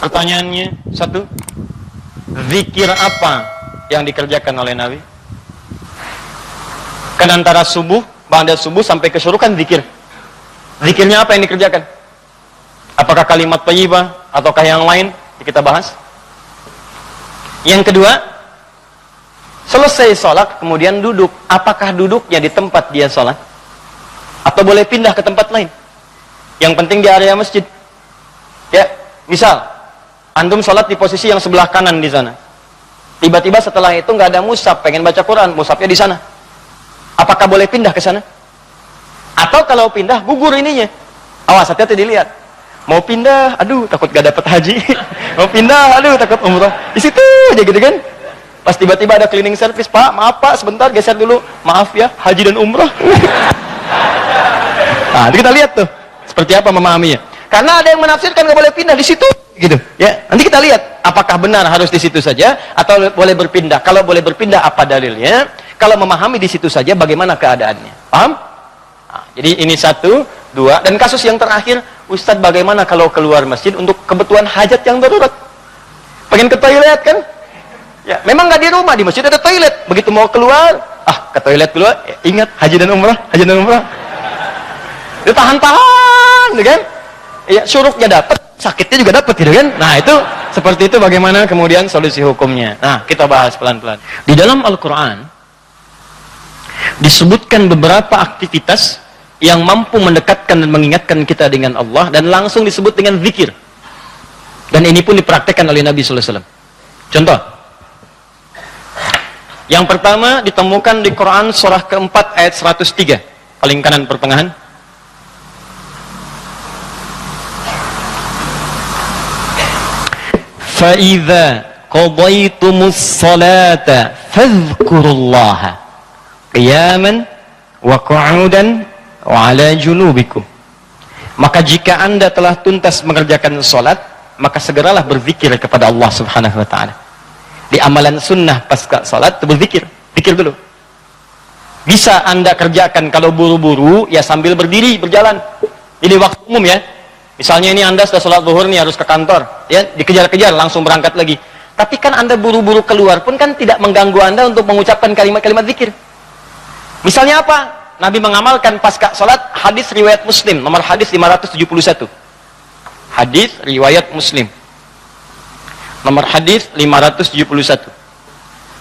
Pertanyaannya satu, zikir apa yang dikerjakan oleh Nabi? Kan antara subuh, ba'da subuh sampai ke syuruk kan zikir. Zikirnya apa yang dikerjakan? Apakah kalimat thayyibah ataukah yang lain? Kita bahas. Yang kedua, selesai sholat kemudian duduk. Apakah duduknya di tempat dia sholat? Atau boleh pindah ke tempat lain? Yang penting di area masjid. Ya, misal antum sholat di posisi yang sebelah kanan di sana. Tiba-tiba setelah itu nggak ada mushaf, pengen baca Quran, mushafnya di sana. Apakah boleh pindah ke sana? Atau kalau pindah gugur ininya? Awas, hati-hati dilihat. Mau pindah, aduh takut gak dapat haji. Mau pindah, aduh takut umrah. Di situ aja gitu kan. Pas tiba-tiba ada cleaning service, Pak, maaf Pak, sebentar geser dulu. Maaf ya, haji dan umrah. Nah, kita lihat tuh seperti apa memahaminya. Karena ada yang menafsirkan nggak boleh pindah di situ, gitu. Ya, nanti kita lihat apakah benar harus di situ saja atau boleh berpindah. Kalau boleh berpindah, apa dalilnya? Kalau memahami di situ saja, bagaimana keadaannya? Paham? Nah, jadi ini satu, dua, dan kasus yang terakhir, Ustadz, bagaimana kalau keluar masjid untuk kebutuhan hajat yang darurat? Pengen ke toilet kan? Ya, memang nggak di rumah, di masjid ada toilet. Begitu mau keluar, ke toilet dulu. Ingat haji dan umrah, haji dan umrah. Ditahan-tahan, gitu kan? Ya, syuruknya dapat, sakitnya juga dapat, gitu kan? Nah, itu seperti itu bagaimana kemudian solusi hukumnya. Nah, kita bahas pelan-pelan. Di dalam Al-Qur'an disebutkan beberapa aktivitas yang mampu mendekatkan dan mengingatkan kita dengan Allah, dan langsung disebut dengan zikir. Dan ini pun dipraktekkan oleh Nabi sallallahu alaihi wasallam. Contoh. Yang pertama ditemukan di Quran surah keempat ayat 103, paling kanan pertengahan. فَإِذَا قَضَيْتُمُ الصَّلَاةَ فَاذْكُرُوا اللَّهَ قِيَامًا وَقُعُودًا وَعَلَى جُنُوبِكُمْ. Maka jika Anda telah tuntas mengerjakan salat, maka segeralah berzikir kepada Allah Subhanahu wa taala. Di amalan sunnah pasca salat berzikir, zikir dulu. Bisa Anda kerjakan kalau buru-buru, ya sambil berdiri, berjalan. Ini waktu umum ya. Misalnya ini Anda sudah sholat zuhur nih, harus ke kantor, ya dikejar-kejar langsung berangkat lagi. Tapi kan Anda buru-buru keluar pun kan tidak mengganggu Anda untuk mengucapkan kalimat-kalimat zikir. Misalnya apa? Nabi mengamalkan pasca sholat hadis riwayat Muslim, nomor hadis 571. Hadis riwayat Muslim, nomor hadis 571.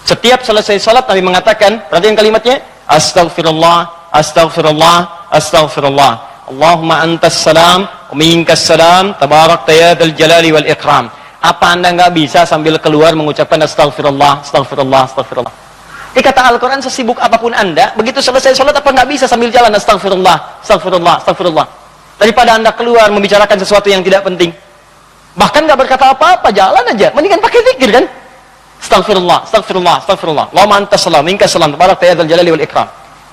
Setiap selesai sholat Nabi mengatakan, perhatikan kalimatnya, Astaghfirullah, Astaghfirullah, Astaghfirullah. Allahumma antas salam, minkas salam, tabarakta ya dzal jalali wal ikram. Apa Anda nggak bisa sambil keluar mengucapkan astagfirullah, astagfirullah, astagfirullah? Ini kata Al-Quran, sesibuk apapun Anda, begitu selesai sholat apa nggak bisa sambil jalan astagfirullah, astagfirullah, astagfirullah? Daripada Anda keluar membicarakan sesuatu yang tidak penting, bahkan nggak berkata apa-apa, jalan aja, mendingan pakai zikir kan? Astagfirullah, astagfirullah, astagfirullah. Allahumma antas salam, minkas salam, tabarakta ya dzal jalali wal ikram.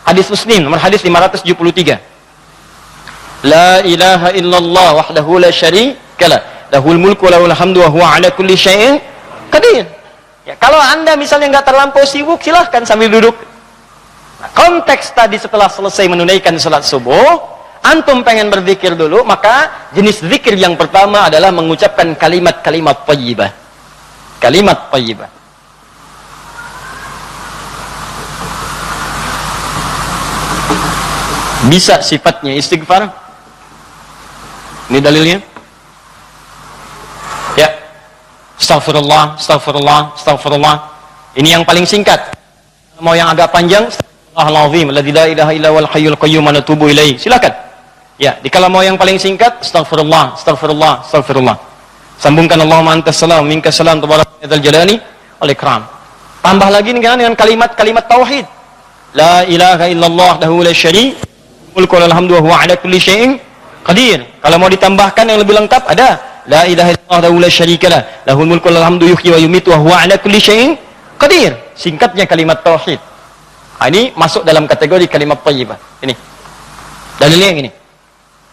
Hadis Muslim, nomor hadis 573. La ilaha illallah wahdahu la syarika lah, lahul mulku wa lahul hamdu wa huwa ala kulli syai'in qadir. Ya, kalau Anda misalnya nggak terlampau sibuk, silahkan sambil duduk. Nah, konteks tadi setelah selesai menunaikan salat subuh, antum pengen berzikir dulu, maka jenis zikir yang pertama adalah mengucapkan kalimat-kalimat thayyibah. Kalimat thayyibah. Bisa sifatnya istighfar. Ini dalilnya. Ya. Astaghfirullah, astaghfirullah, astaghfirullah. Ini yang paling singkat. Mau yang agak panjang, Astagfirullahaladzim, alladzi la ilaha illa huwal hayyul qayyum wa natubu ilaihi. Silakan. Ya, kalau mau yang paling singkat, astaghfirullah, astaghfirullah, astaghfirullah. Sambungkan Allahumma antas salam, minkas salam, tabarakta dzal jalali wal ikram. Tambah lagi dengan kalimat-kalimat tauhid. La ilaha illallah wahdahu la syarika lahu, mulku wa lahul hamdu wa huwa ala kulli syai'in qadir. Kalau mau ditambahkan yang lebih lengkap ada la ilaha illallah wa la syarika lah, lahul mulku wa lahul hamdu yuhyi wa yumiitu wa huwa ala kulli syai'in qadir. Singkatnya kalimat tauhid. Nah, ini masuk dalam kategori kalimat thayyibah. Ini dalilnya yang ini.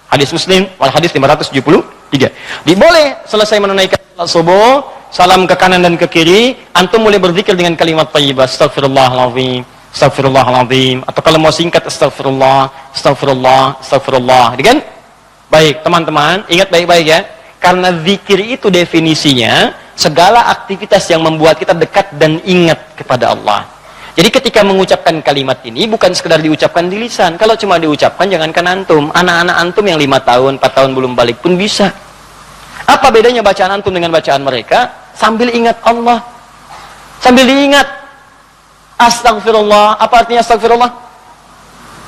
Hadis Muslim wal hadis 573. Boleh selesai menunaikan salat subuh, salam ke kanan dan ke kiri, antum mulai berzikir dengan kalimat thayyibah. Astagfirullahalazim, astagfirullahalazim. Atau kalau mau singkat, astagfirullah, astagfirullah, astagfirullah. Kan? Baik, teman-teman, ingat baik-baik ya. Karena zikir itu definisinya segala aktivitas yang membuat kita dekat dan ingat kepada Allah. Jadi ketika mengucapkan kalimat ini bukan sekedar diucapkan di lisan. Kalau cuma diucapkan, jangankan antum, anak-anak antum yang 5 tahun, 4 tahun belum balik pun bisa. Apa bedanya bacaan antum dengan bacaan mereka? Sambil ingat Allah, sambil diingat. Astagfirullah. Apa artinya astagfirullah?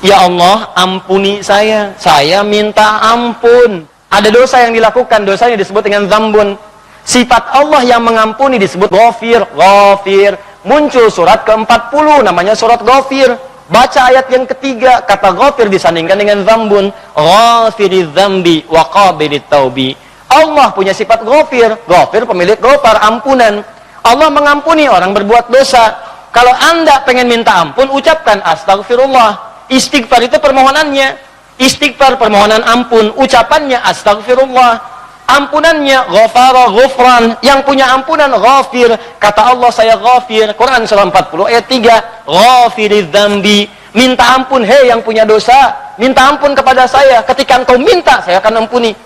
Ya Allah, ampuni saya minta ampun. Ada dosa yang dilakukan, dosanya disebut dengan dzambun. Sifat Allah yang mengampuni disebut ghafir. Ghafir. Muncul surat ke-40, namanya surat ghafir. Baca ayat yang ketiga, kata ghafir disandingkan dengan dzambun. Ghafiriz dzambi wa qabilit taubi. Allah punya sifat ghafir. Ghafir pemilik ghafar, ampunan. Allah mengampuni orang berbuat dosa. Kalau Anda pengen minta ampun, ucapkan astagfirullah. Istighfar itu permohonannya. Istighfar permohonan ampun, ucapannya astagfirullah, ampunannya ghafara ghufran, yang punya ampunan ghafir. Kata Allah, saya ghafir. Quran surah 40 ayat 3, ghafiriz dzambi, minta ampun, hei yang punya dosa, minta ampun kepada saya. Ketika engkau minta, saya akan ampuni.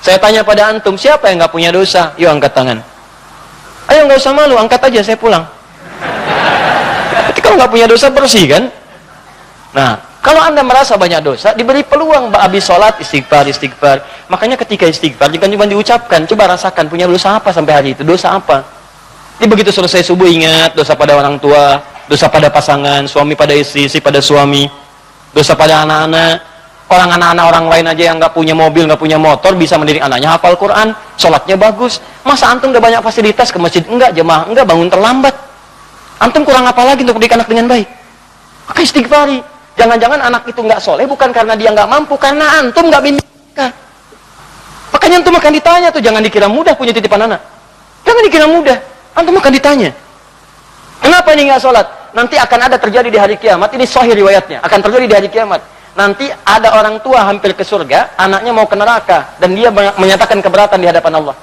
Saya tanya pada antum, siapa yang nggak punya dosa? Yuk angkat tangan. Ayo, nggak usah malu, angkat aja, saya pulang. Kalau nggak punya dosa, bersih kan? Nah, kalau Anda merasa banyak dosa, diberi peluang habis sholat, istighfar. Makanya ketika istighfar, jangan cuma diucapkan, coba rasakan punya dosa apa sampai hari itu, dosa apa. Jadi begitu selesai subuh, ingat dosa pada orang tua, dosa pada pasangan, suami pada istri, istri pada suami, dosa pada anak-anak. Anak-anak orang lain aja yang nggak punya mobil, nggak punya motor, bisa mendidik anaknya hafal Quran, sholatnya bagus. Masa antum udah banyak fasilitas ke masjid? Enggak, jemaah, enggak, bangun terlambat. Antum kurang apa lagi untuk mendidik anak dengan baik? Maka istighfari. Jangan-jangan anak itu nggak soleh bukan karena dia nggak mampu, karena antum nggak bimbing mereka. Makanya antum akan ditanya tuh, jangan dikira mudah punya titipan anak. Jangan dikira mudah, antum akan ditanya. Kenapa ini nggak sholat? Nanti akan ada terjadi di hari kiamat, ini sahih riwayatnya, akan terjadi di hari kiamat. Nanti ada orang tua hampir ke surga, anaknya mau ke neraka, dan dia menyatakan keberatan di hadapan Allah.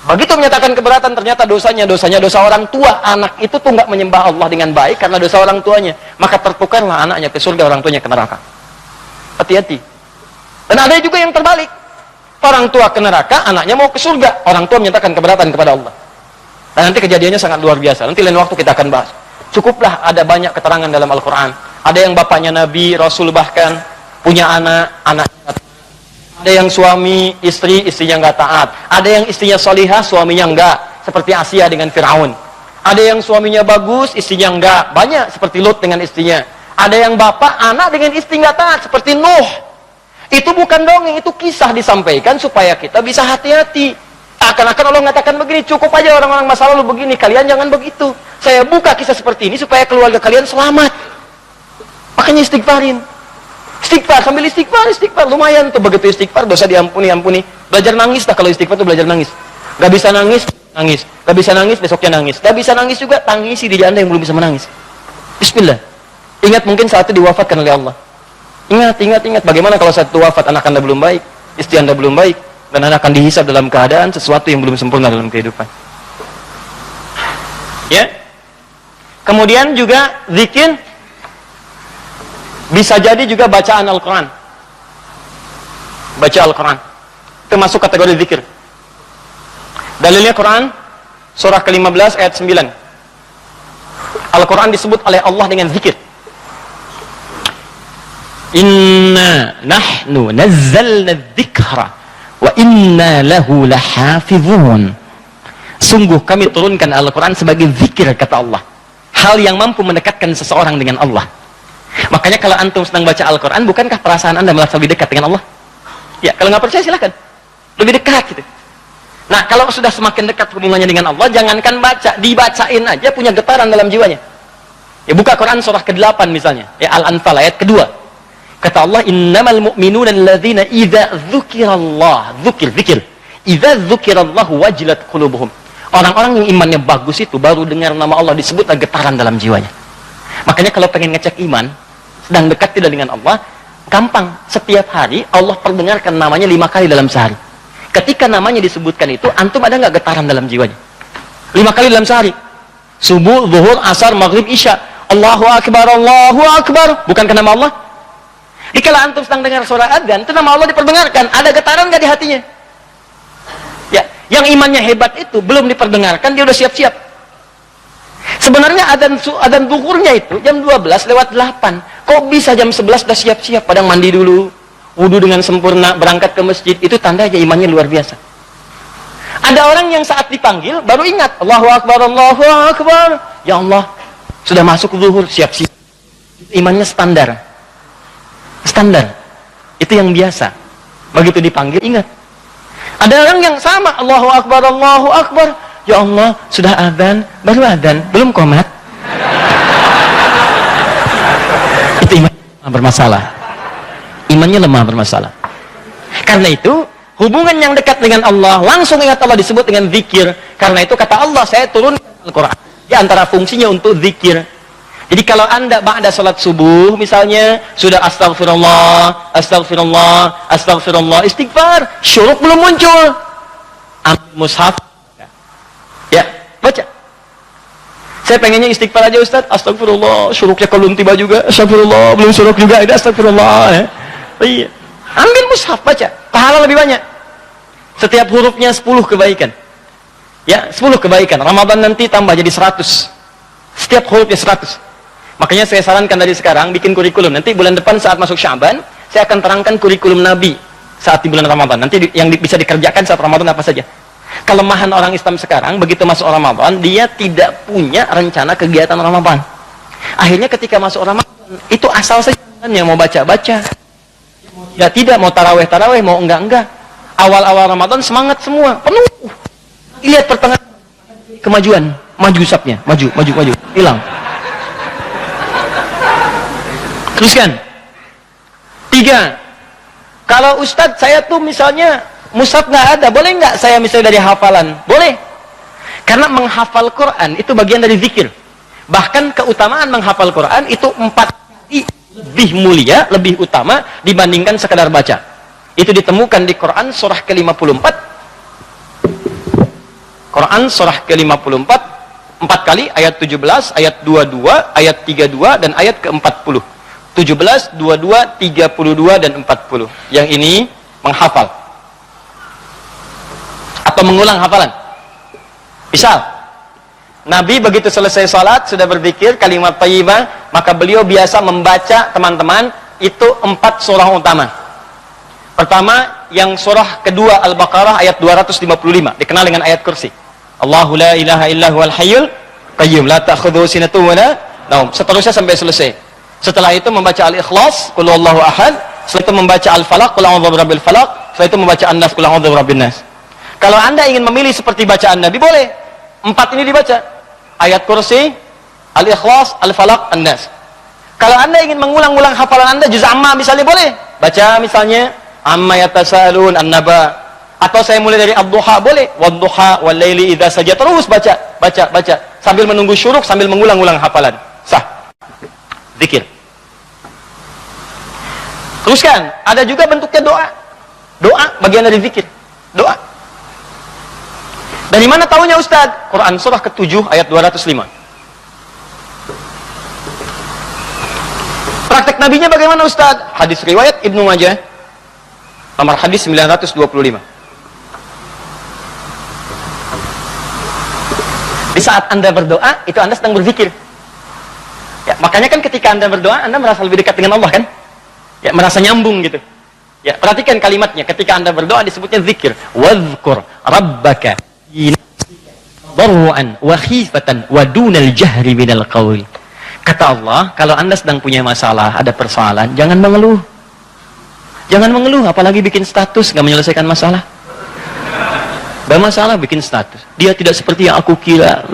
Begitu menyatakan keberatan, ternyata dosanya dosa orang tua. Anak itu tuh nggak menyembah Allah dengan baik karena dosa orang tuanya. Maka tertukarlah anaknya ke surga, orang tuanya ke neraka. Hati-hati. Dan ada juga yang terbalik. Orang tua ke neraka, anaknya mau ke surga. Orang tua menyatakan keberatan kepada Allah. Dan nanti kejadiannya sangat luar biasa. Nanti lain waktu kita akan bahas. Cukuplah ada banyak keterangan dalam Al-Quran. Ada yang bapaknya Nabi, Rasul bahkan, punya anaknya ada yang suami, istrinya nggak taat. Ada yang istrinya salihah, suaminya enggak. Seperti Asia dengan Fir'aun. Ada yang suaminya bagus, istrinya enggak. Banyak seperti Lut dengan istrinya. Ada yang bapak, anak dengan istri nggak taat. Seperti Nuh. Itu bukan dongeng, itu kisah disampaikan supaya kita bisa hati-hati. Akan-akan Allah mengatakan begini, cukup aja orang-orang masa lalu begini, kalian jangan begitu. Saya buka kisah seperti ini supaya keluarga kalian selamat. Makanya istighfarin. Istighfar, sambil istighfar, lumayan tuh. Begitu istighfar, dosa diampuni. Belajar nangis lah, kalau istighfar tuh belajar nangis. Gak bisa nangis, gak bisa nangis, besoknya nangis. Gak bisa nangis juga, tangisi diri Anda yang belum bisa menangis. Bismillah. Ingat, mungkin saat itu diwafatkan oleh Allah. Ingat, bagaimana kalau saat itu wafat, anak Anda belum baik, istri Anda belum baik, dan Anda akan dihisab dalam keadaan sesuatu yang belum sempurna dalam kehidupan. Ya. Kemudian juga zikir bisa jadi juga bacaan Al-Quran. Baca Al-Quran termasuk kategori zikir. Dalilnya Quran surah ke-15 ayat 9. Al-Quran disebut oleh Allah dengan zikir. Inna nahnu nazzalna dzikra wa inna lahu lahafizun. Sungguh kami turunkan Al-Quran sebagai zikir, kata Allah. Hal yang mampu mendekatkan seseorang dengan Allah. Makanya kalau antum sedang baca Al-Quran, bukankah perasaan Anda merasa lebih dekat dengan Allah? Ya, kalau nggak percaya silakan. Lebih dekat gitu. Nah, kalau sudah semakin dekat hubungannya dengan Allah, jangankan baca, dibacain aja punya getaran dalam jiwanya. Ya, buka Quran surah ke-8 misalnya, ya, Al-Anfal ayat kedua. Kata Allah, innamal mu'minuna alladzina idza dzukirallah, zikir. Idza dzukirallahu wajilat qulubuhum. Orang-orang yang imannya bagus itu baru dengar nama Allah disebut getaran dalam jiwanya. Makanya kalau pengen ngecek iman, sedang dekat tidak dengan Allah, gampang. Setiap hari Allah perdengarkan namanya 5 kali dalam sehari. Ketika namanya disebutkan itu, antum ada nggak getaran dalam jiwanya? 5 kali dalam sehari. Subuh, zuhur, asar, maghrib, isya. Allahu Akbar, Allahu Akbar. Bukankah nama Allah? Jika antum sedang dengar suara adzan, itu nama Allah diperdengarkan. Ada getaran nggak di hatinya? Yang imannya hebat itu belum diperdengarkan dia udah siap-siap. Sebenarnya adzan zuhurnya itu jam 12:08. Kok bisa jam 11 udah siap-siap? Padahal mandi dulu, wudu dengan sempurna, berangkat ke masjid. Itu tanda aja imannya luar biasa. Ada orang yang saat dipanggil baru ingat, Allahu Akbar, Allahu Akbar. Ya Allah, sudah masuk zuhur, siap-siap. Imannya standar. Standar. Itu yang biasa. Begitu dipanggil ingat. Ada orang yang sama, Allahu Akbar, Allahu Akbar. Ya Allah, sudah adzan, baru adzan, belum qomat. Itu iman bermasalah. Imannya lemah bermasalah. Karena itu, hubungan yang dekat dengan Allah, langsung ingat Allah disebut dengan zikir. Karena itu kata Allah, saya turun Al-Quran. Di antara fungsinya untuk zikir. Jadi kalau anda ba'da salat subuh misalnya sudah astagfirullah, astagfirullah, astagfirullah, istighfar, syuruk belum muncul, ambil mushaf, ya baca. Saya pengennya istighfar aja Ustaz, astagfirullah, syuruknya belum tiba juga, astagfirullah, belum syuruk juga, ada astagfirullah. Ya. Iya. Ambil mushaf baca, pahala lebih banyak. Setiap hurufnya 10 kebaikan. Ya, 10 kebaikan. Ramadan nanti tambah jadi 100. Setiap hurufnya 100. Makanya saya sarankan dari sekarang bikin kurikulum. Nanti bulan depan saat masuk Sya'ban, saya akan terangkan kurikulum Nabi saat di bulan Ramadan. Nanti yang bisa dikerjakan saat Ramadan apa saja. Kelemahan orang Islam sekarang, begitu masuk Ramadan, dia tidak punya rencana kegiatan Ramadan. Akhirnya ketika masuk Ramadan, itu asal saja yang mau baca-baca. Ya tidak, mau taraweh-taraweh, mau enggak-enggak. Awal-awal Ramadan semangat semua, penuh. Lihat pertengahan kemajuan, maju sapnya, maju, hilang. Teruskan. 3. Kalau Ustadz saya tuh misalnya mushaf nggak ada, boleh nggak saya misalnya dari hafalan? Boleh. Karena menghafal Quran itu bagian dari zikir. Bahkan keutamaan menghafal Quran itu 4 kali lebih mulia, lebih utama dibandingkan sekedar baca. Itu ditemukan di Quran surah ke-54. Quran surah ke-54 4 kali, ayat 17, ayat 22, ayat 32 dan ayat ke-40. 17, 22, 32 dan 40. Yang ini menghafal atau mengulang hafalan. Misal Nabi begitu selesai salat sudah berzikir kalimat thayyibah, maka beliau biasa membaca teman-teman itu 4 surah utama. Pertama yang surah kedua Al-Baqarah ayat 255 dikenal dengan ayat kursi. Allahu la ilaha illa huwal hayyul qayyum la ta'khudhuhu sinatun wa la naum. Seterusnya sampai selesai. Setelah itu membaca Al-Ikhlas, Qul huwallahu ahad. Setelah itu membaca Al-Falaq, Qul a'udzu birabbil falaq. Setelah itu membaca An-Nas, Qul a'udzu birabbin nas. Kalau Anda ingin memilih seperti bacaan Nabi, boleh. 4 ini dibaca. Ayat kursi, Al-Ikhlas, Al-Falaq, An-Nas. Kalau Anda ingin mengulang-ulang hafalan Anda juz amma misalnya boleh. Baca misalnya Amma yatasaalun An-Naba. Atau saya mulai dari Ad-Duha boleh. Wad-Duha wal laili idza saja, terus baca sambil menunggu syuruk, sambil mengulang-ulang hafalan. Sah. Zikir. Teruskan, ada juga bentuknya doa. Doa bagian dari zikir. Doa. Dari mana tahunya Ustaz? Quran surah ke-7 ayat 205. Praktek nabinya bagaimana Ustaz? Hadis riwayat Ibnu Majah. Nomor hadis 925. Di saat Anda berdoa, itu Anda sedang berzikir. Ya, makanya kan ketika Anda berdoa, Anda merasa lebih dekat dengan Allah kan? Ya, merasa nyambung gitu. Ya, perhatikan kalimatnya. Ketika Anda berdoa disebutnya zikir. Wadhkur rabbaka darwan wa khifatan wa dunal jahri minal qaul. Kata Allah, kalau Anda sedang punya masalah, ada persoalan, jangan mengeluh. Jangan mengeluh, apalagi bikin status, nggak menyelesaikan masalah. Masalah bikin status. Dia tidak seperti yang aku kira.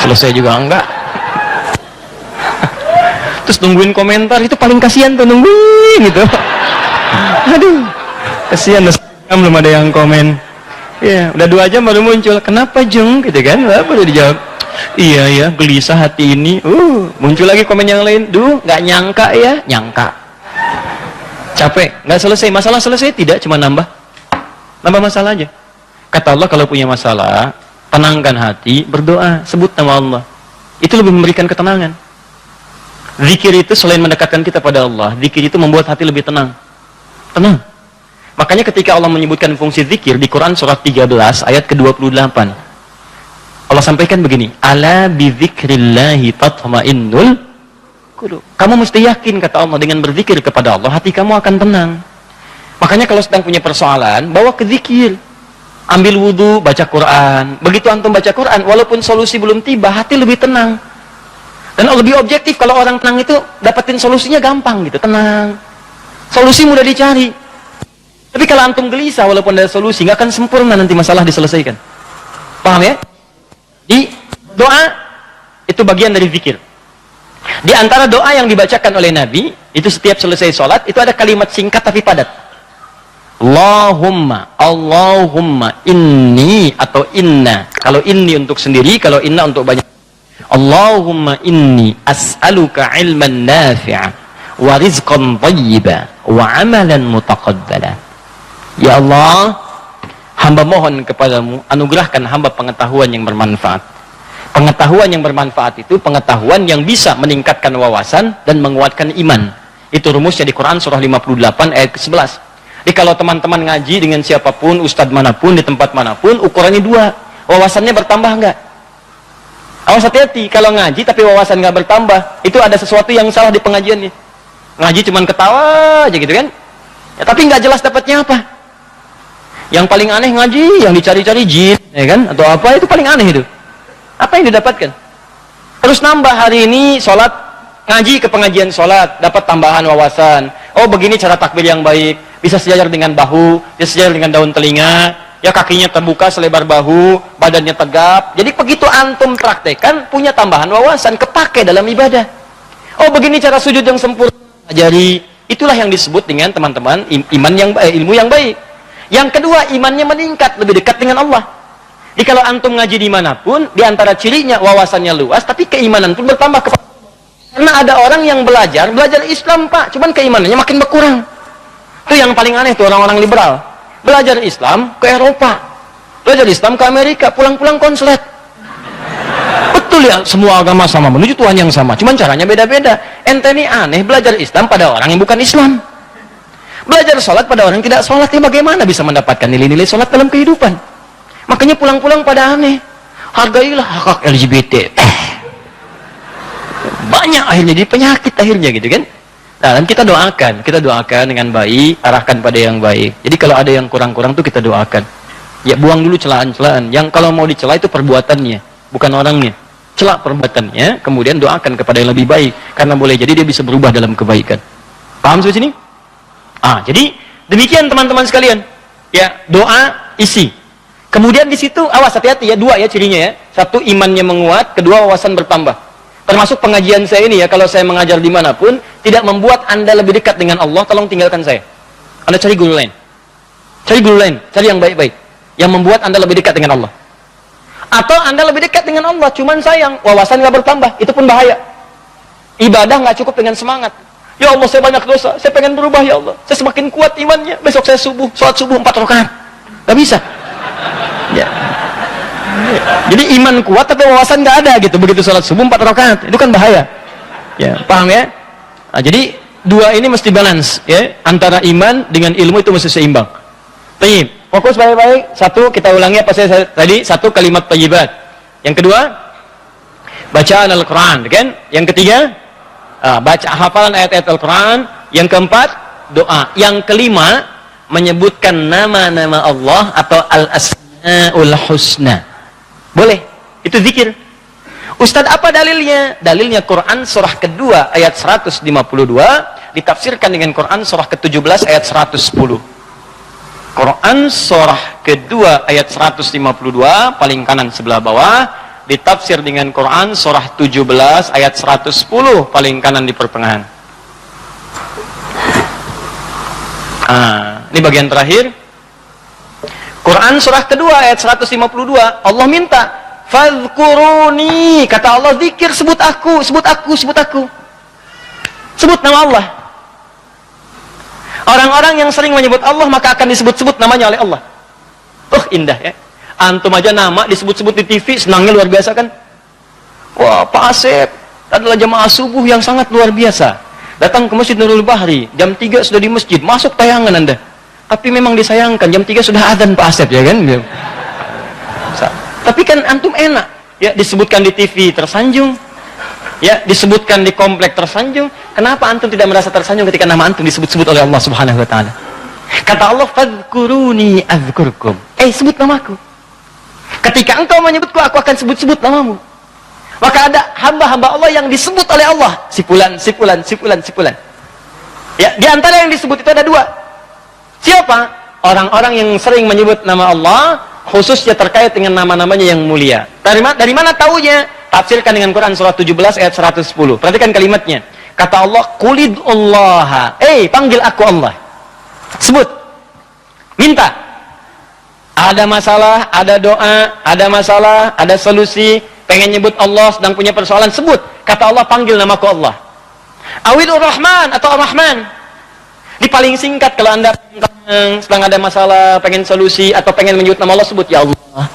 Selesai juga enggak. Terus nungguin komentar, itu paling kasihan tuh, nungguin gitu. Aduh, kasihan, belum ada yang komen. Ya, udah 2 jam baru muncul. Kenapa Jeng? Gitu kan? Baru dijawab. Iya ya, gelisah hati ini. Muncul lagi komen yang lain. Duh, nggak nyangka ya, nyangka. Capek, nggak selesai. Masalah selesai tidak, cuma nambah masalah aja. Kata Allah, kalau punya masalah, tenangkan hati, berdoa, sebut nama Allah. Itu lebih memberikan ketenangan. Zikir itu selain mendekatkan kita pada Allah, zikir itu membuat hati lebih tenang. Tenang. Makanya ketika Allah menyebutkan fungsi zikir di Quran surat 13 ayat ke-28, Allah sampaikan begini, ala bizikrillahi tatma'innul qulub. Kamu mesti yakin, kata Allah, dengan berzikir kepada Allah hati kamu akan tenang. Makanya kalau sedang punya persoalan, bawa ke zikir. Ambil wudu, baca Quran. Begitu antum baca Quran, walaupun solusi belum tiba, hati lebih tenang. Dan lebih objektif, kalau orang tenang itu dapetin solusinya gampang gitu, tenang. Solusi mudah dicari. Tapi kalau antum gelisah, walaupun ada solusi, nggak akan sempurna nanti masalah diselesaikan. Paham ya? Di doa, itu bagian dari zikir. Di antara doa yang dibacakan oleh Nabi, itu setiap selesai sholat, itu ada kalimat singkat tapi padat. Allahumma inni atau inna. Kalau inni untuk sendiri, kalau inna untuk banyak. Allahumma inni as'aluka ilman nafi'a wa rizqan thayyiba wa amalan mutaqabbala. Ya Allah, hamba mohon kepadamu, anugerahkan hamba pengetahuan yang bermanfaat. Pengetahuan yang bermanfaat itu pengetahuan yang bisa meningkatkan wawasan dan menguatkan iman. Itu rumusnya di Quran surah 58 ayat ke-11. Jadi kalau teman-teman ngaji dengan siapapun, ustadz manapun, di tempat manapun, ukurannya dua. Wawasannya bertambah enggak? Awas hati-hati, kalau ngaji tapi wawasan enggak bertambah, itu ada sesuatu yang salah di pengajiannya. Ngaji cuman ketawa aja gitu kan? Ya, tapi enggak jelas dapatnya apa. Yang paling aneh ngaji, yang dicari-cari jin, ya kan? Atau apa, itu paling aneh itu. Apa yang didapatkan? Terus nambah hari ini sholat, ngaji ke pengajian sholat, dapat tambahan wawasan. Oh begini cara takbir yang baik, bisa sejajar dengan bahu, bisa sejajar dengan daun telinga, ya kakinya terbuka selebar bahu, badannya tegap. Jadi begitu antum praktekan, punya tambahan wawasan, kepake dalam ibadah. Oh begini cara sujud yang sempurna, ajari. Itulah yang disebut dengan teman-teman iman yang ilmu yang baik. Yang kedua, imannya meningkat, lebih dekat dengan Allah. Jadi kalau antum ngaji dimanapun, diantara cirinya wawasannya luas, tapi keimanan pun bertambah. Karena ada orang yang belajar Islam Pak, cuman keimanannya makin berkurang. Itu yang paling aneh tuh orang-orang liberal. Belajar Islam ke Eropa, belajar Islam ke Amerika, pulang-pulang konslet. Betul ya, semua agama sama, menuju Tuhan yang sama, cuman caranya beda-beda. Ente ini aneh, belajar Islam pada orang yang bukan Islam. Belajar sholat pada orang yang tidak sholat, ya bagaimana bisa mendapatkan nilai-nilai sholat dalam kehidupan? Makanya pulang-pulang pada aneh. Hargailah hak LGBT. Banyak akhirnya, jadi penyakit akhirnya gitu kan. Nah, dan kita doakan dengan baik, arahkan pada yang baik. Jadi kalau ada yang kurang-kurang tuh kita doakan. Ya buang dulu celaan-celaan. Yang kalau mau dicela itu perbuatannya, bukan orangnya. Celak perbuatannya, kemudian doakan kepada yang lebih baik. Karena boleh jadi dia bisa berubah dalam kebaikan. Paham sampai sini? Jadi demikian teman-teman sekalian. Ya, doa isi. Kemudian di situ awas hati-hati ya, dua ya cirinya ya. Satu, imannya menguat, kedua wawasan bertambah. Termasuk pengajian saya ini ya, kalau saya mengajar dimanapun, tidak membuat Anda lebih dekat dengan Allah, tolong tinggalkan saya. Anda cari guru lain. Cari guru lain, cari yang baik-baik. Yang membuat Anda lebih dekat dengan Allah. Atau Anda lebih dekat dengan Allah, cuman sayang, wawasan nggak bertambah, itu pun bahaya. Ibadah nggak cukup dengan semangat. Ya Allah, saya banyak dosa, saya pengen berubah ya Allah. Saya semakin kuat imannya, besok saya sholat subuh 4 rakaat. Nggak bisa. Ya. Jadi iman kuat tapi wawasan nggak ada gitu. Begitu sholat subuh 4 rakaat, itu kan bahaya. Ya, paham ya? Jadi dua ini mesti balance ya, antara iman dengan ilmu itu mesti seimbang. Tayyib. Fokus baik-baik. Satu, kita ulangi apa saya tadi, satu kalimat thayyibat. Yang kedua, bacaan Al-Qur'an, kan? Yang ketiga, baca hafalan ayat-ayat Al-Quran. Yang keempat, doa. Yang kelima, menyebutkan nama-nama Allah atau Al-Asma'ul Husna. Boleh, itu zikir. Ustadz, apa dalilnya? Dalilnya Quran surah kedua ayat 152 ditafsirkan dengan Quran surah ke-17 ayat 110. Quran surah kedua ayat 152 paling kanan sebelah bawah ditafsir dengan Quran surah 17 ayat 110 paling kanan di pertengahan. Ini bagian terakhir. Quran surah kedua ayat 152, Allah minta, fadhkuruni, kata Allah, zikir, sebut aku, sebut aku, sebut aku. Sebut nama Allah. Orang-orang yang sering menyebut Allah maka akan disebut-sebut namanya oleh Allah. Indah ya. Antum aja nama disebut-sebut di TV, senangnya luar biasa kan? Wah, Pak Asep adalah jamaah subuh yang sangat luar biasa. Datang ke Masjid Nurul Bahri, jam 3 sudah di masjid, masuk tayangan Anda. Tapi memang disayangkan jam 3 sudah azan Pak Asep ya kan. Tapi kan antum enak. Ya disebutkan di TV tersanjung. Ya disebutkan di komplek tersanjung. Kenapa antum tidak merasa tersanjung ketika nama antum disebut-sebut oleh Allah Subhanahu wa taala? Kata Allah, "Fadhkuruni adzkurkum." Sebut namaku. Ketika engkau menyebutku, aku akan sebut-sebut namamu. Maka ada hamba-hamba Allah yang disebut oleh Allah. Si fulan, si fulan, si fulan, si fulan. Ya, di antara yang disebut itu ada 2. Siapa? Orang-orang yang sering menyebut nama Allah, khususnya terkait dengan nama-namanya yang mulia. Dari mana taunya? Tafsirkan dengan Quran surah 17 ayat 110. Perhatikan kalimatnya. Kata Allah, "Qulidullaha." Panggil aku Allah. Sebut. Minta. Ada masalah, ada doa, ada masalah, ada solusi, pengen nyebut Allah, sedang punya persoalan, sebut. Kata Allah, panggil namaku Allah. Awilur Rahman atau Ar-Rahman. Di paling singkat kalau Anda sedang ada masalah, pengen solusi atau pengen menyebut nama Allah, sebut ya Allah,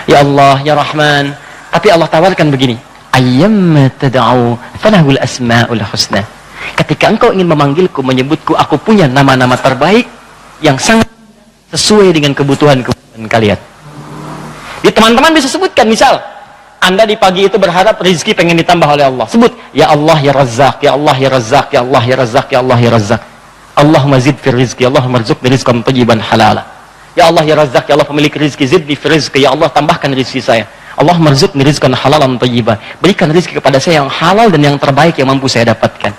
ya Allah, ya Rahman. Tapi Allah tawarkan begini, ayyamma tad'u falahul asmaul husna. Ketika engkau ingin memanggilku, menyebutku, aku punya nama-nama terbaik yang sangat sesuai dengan kebutuhan kalian. Di teman-teman bisa sebutkan, misal Anda di pagi itu berharap rezeki pengen ditambah oleh Allah, sebut ya Allah ya Razzaq, ya Allah ya Razzaq, ya Allah ya Razzaq, ya Allah ya Razzaq. Allahumma zid fi rizqi, Allahumma rzuqni rizqan thayyiban halala. Ya Allah ya Razzaq, ya Allah pemilik rezeki, zidni fi rizqi, ya Allah tambahkan rezeki saya. Allahumma rzuqni rizqan halalan thayyiban, berikan rezeki kepada saya yang halal dan yang terbaik yang mampu saya dapatkan.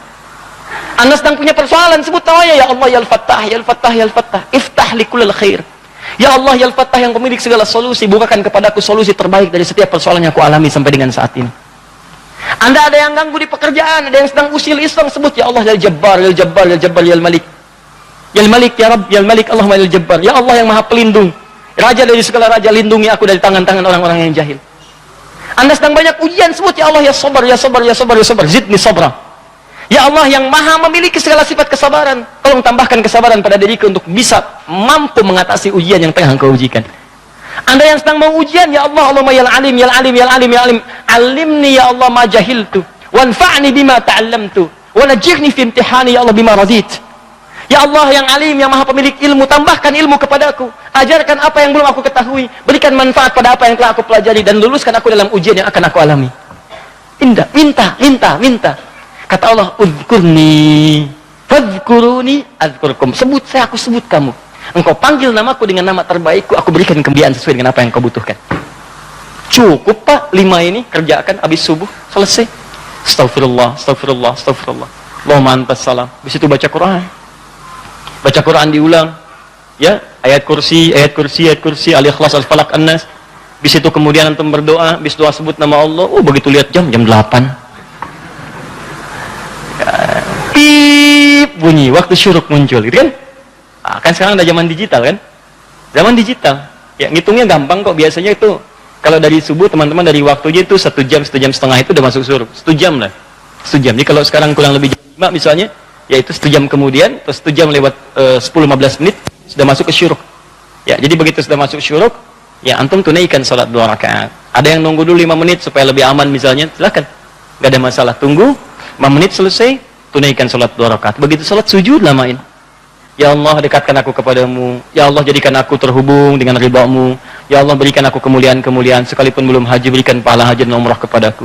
Anda sedang punya persoalan, sebut namanya ya Allah ya Al-Fattah, ya Al-Fattah, ya Al-Fattah, iftah li kullil khair. Ya Allah ya Al-Fattah yang pemilik segala solusi, bukakan kepadaku solusi terbaik dari setiap persoalan yang aku alami sampai dengan saat ini. Anda ada yang ganggu di pekerjaan, ada yang sedang usil iseng, sebut ya Allah ya Jabbar, ya Jabbar, ya Jabbar, ya Malik. Ya Malik, ya Rabb, ya Malik, Allahumma ya Jabbar. Ya Allah yang Maha Pelindung, Raja dari segala raja, lindungi aku dari tangan-tangan orang-orang yang jahil. Anda sedang banyak ujian, sebut ya Allah ya Sabar, ya Sabar, ya Sabar, ya Sabar, zidni sabra. Ya Allah yang Maha memiliki segala sifat kesabaran, tolong tambahkan kesabaran pada diriku untuk bisa mampu mengatasi ujian yang tengah engkau ujikan. Anda yang sedang mau ujian, ya Allah, Allahumma ya Alim, ya Alim, ya Alim, ya Alim, alimni ya Allah ma jahiltu, wanfa'ni bima ta'allamtu, wa najihni fi imtihani ya Allah bima radit. Ya Allah yang Alim, yang Maha pemilik ilmu, tambahkan ilmu kepadaku, ajarkan apa yang belum aku ketahui, berikan manfaat pada apa yang telah aku pelajari, dan luluskan aku dalam ujian yang akan aku alami. Minta. Kata Allah, "Udhkurni fadhkuruni adzkurkum." Sebut saya, aku sebut kamu. Engkau panggil namaku dengan nama terbaikku, aku berikan kemuliaan sesuai dengan apa yang kau butuhkan. Cukup Pak, 5 ini kerjakan habis subuh, selesai. Astagfirullah, astagfirullah, astagfirullah. Allahumma antas salam. Habis itu baca Quran. Baca Quran diulang. Ya, ayat kursi, Al-Ikhlas, Al-Falaq, An-Nas. Habis itu kemudian antum berdoa, habis doa sebut nama Allah. Begitu lihat jam 8. Pip bunyi, waktu syuruk muncul, gitu kan? Kan sekarang ada zaman digital kan? Zaman digital. Ya, ngitungnya gampang kok. Biasanya itu kalau dari subuh teman-teman dari waktunya itu 1 jam, 1 jam setengah itu udah masuk syuruk. 1 jam lah. 1 jam. Jadi kalau sekarang kurang lebih jam 5 misalnya, yaitu 1 jam kemudian, terus 1 jam lewat 10-15 menit sudah masuk ke syuruk. Ya, jadi begitu sudah masuk syuruk, ya antum tunaikan salat 2 rakaat. Ada yang nunggu dulu 5 menit supaya lebih aman misalnya, silakan. Enggak ada masalah. Tunggu 5 menit selesai, tunaikan salat 2 rakaat. Begitu salat sujud lamain. Ya Allah, dekatkan aku kepadamu. Ya Allah, jadikan aku terhubung dengan ridha-Mu. Ya Allah, berikan aku kemuliaan-kemuliaan. Sekalipun belum haji, berikan pahala haji dan umrah kepadaku.